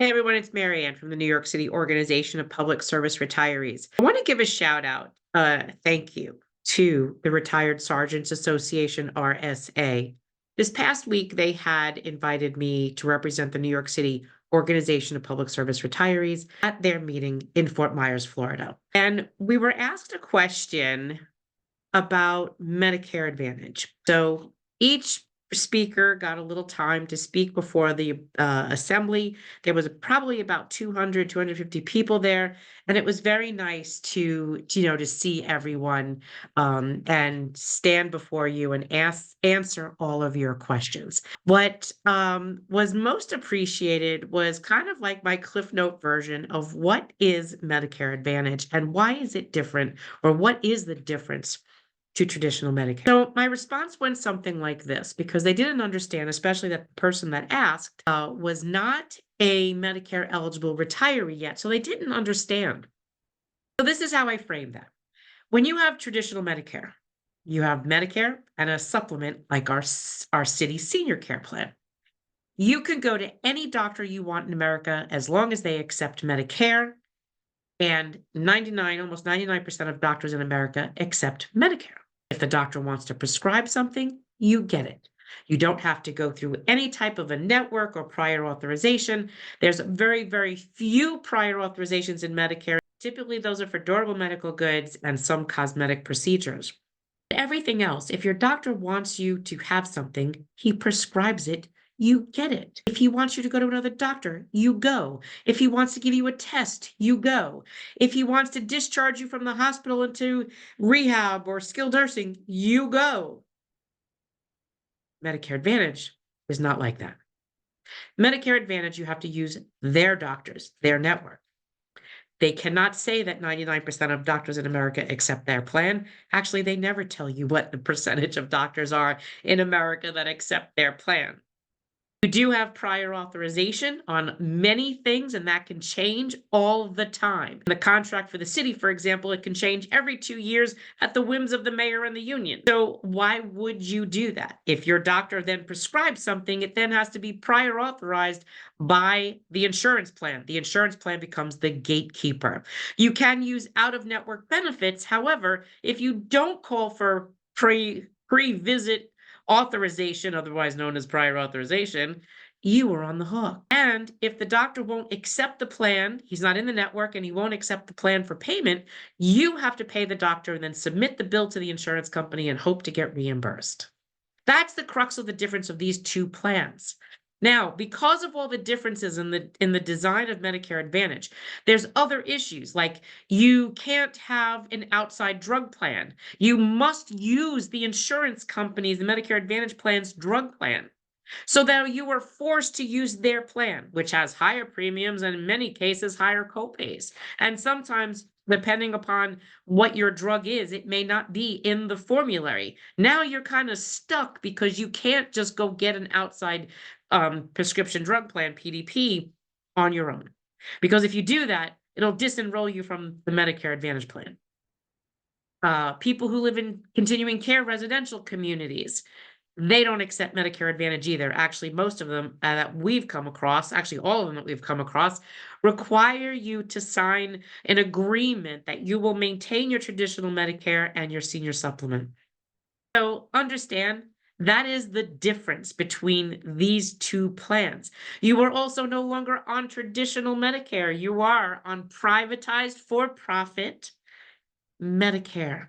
Hey everyone, it's Marianne from the New York City Organization of Public Service Retirees. I want to give a shout out, thank you to the Retired Sergeants Association, RSA. This past week, they had invited me to represent the New York City Organization of Public Service Retirees at their meeting in Fort Myers, Florida. And we were asked a question about Medicare Advantage. So each speaker got a little time to speak before the assembly. There was probably about 200, 250 people there. And it was very nice to see everyone and stand before you and answer all of your questions. What was most appreciated was kind of like my Cliff Note version of what is Medicare Advantage and why is it different, or what is the difference to traditional Medicare. So my response went something like this, because they didn't understand, especially that the person that asked was not a Medicare eligible retiree yet. So they didn't understand. So this is how I framed that. When you have traditional Medicare, you have Medicare and a supplement like our city senior care plan. You can go to any doctor you want in America as long as they accept Medicare, and almost 99% of doctors in America accept Medicare. If the doctor wants to prescribe something, you get it. You don't have to go through any type of a network or prior authorization. There's very, very few prior authorizations in Medicare. Typically, those are for durable medical goods and some cosmetic procedures. Everything else, if your doctor wants you to have something, he prescribes it, you get it. If he wants you to go to another doctor, you go. If he wants to give you a test, you go. If he wants to discharge you from the hospital into rehab or skilled nursing, you go. Medicare Advantage is not like that. Medicare Advantage, you have to use their doctors, their network. They cannot say that 99% of doctors in America accept their plan. Actually, they never tell you what the percentage of doctors are in America that accept their plan. You do have prior authorization on many things, and that can change all the time. The contract for the city, for example, it can change every 2 years at the whims of the mayor and the union. So why would you do that? If your doctor then prescribes something, it then has to be prior authorized by the insurance plan. The insurance plan becomes the gatekeeper. You can use out-of-network benefits. However, if you don't call for pre-visit authorization, otherwise known as prior authorization, you are on the hook. And if the doctor won't accept the plan, he's not in the network and he won't accept the plan for payment, you have to pay the doctor and then submit the bill to the insurance company and hope to get reimbursed. That's the crux of the difference of these two plans. Now, because of all the differences in the design of Medicare Advantage, there's other issues, like you can't have an outside drug plan. You must use the insurance companies, the Medicare Advantage plan's drug plan. So that you are forced to use their plan, which has higher premiums and in many cases higher copays. And sometimes, depending upon what your drug is, it may not be in the formulary. Now you're kind of stuck because you can't just go get an outside prescription drug plan, PDP, on your own. Because if you do that, it'll disenroll you from the Medicare Advantage plan. People who live in continuing care residential communities, they don't accept Medicare Advantage either. Actually, most of them that we've come across, actually all of them that we've come across, require you to sign an agreement that you will maintain your traditional Medicare and your senior supplement. So understand, that is the difference between these two plans. You are also no longer on traditional Medicare. You are on privatized for-profit Medicare.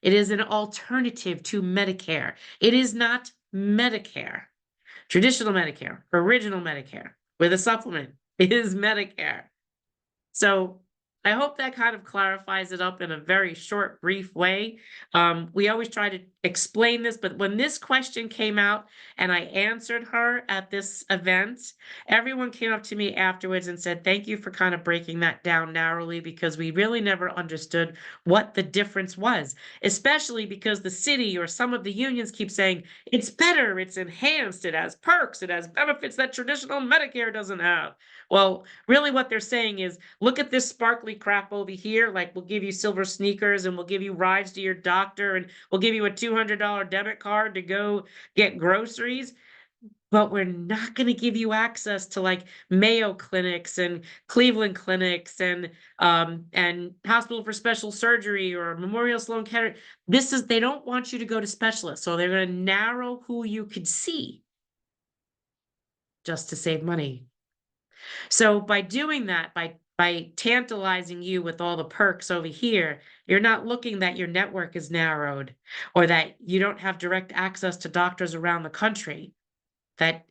It is an alternative to Medicare. It is not Medicare. Traditional Medicare, original Medicare with a supplement is Medicare. So I hope that kind of clarifies it up in a very short, brief way. We always try to explain this, but when this question came out and I answered her at this event, everyone came up to me afterwards and said, thank you for kind of breaking that down narrowly, because we really never understood what the difference was, especially because the city or some of the unions keep saying, it's better, it's enhanced, it has perks, it has benefits that traditional Medicare doesn't have. Well, really what they're saying is, look at this sparkly crap over here. Like, we'll give you silver sneakers and we'll give you rides to your doctor and we'll give you a $200 debit card to go get groceries. but we're not gonna give you access to, like, Mayo clinics and Cleveland clinics and Hospital for Special Surgery or Memorial Sloan Kettering. They don't want you to go to specialists, so they're gonna narrow who you could see just to save money. So by doing that, by tantalizing you with all the perks over here, you're not looking that your network is narrowed or that you don't have direct access to doctors around the country, that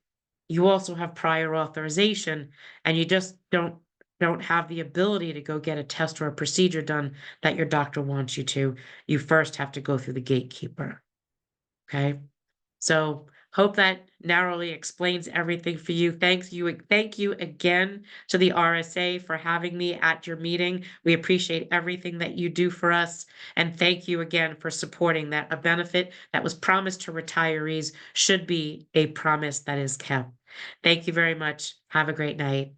you also have prior authorization and you just don't have the ability to go get a test or a procedure done that your doctor wants you to. You first have to go through the gatekeeper. Okay? So hope that narrowly explains everything for you. Thank you again to the RSA for having me at your meeting. We appreciate everything that you do for us. And thank you again for supporting that a benefit that was promised to retirees should be a promise that is kept. Thank you very much. Have a great night.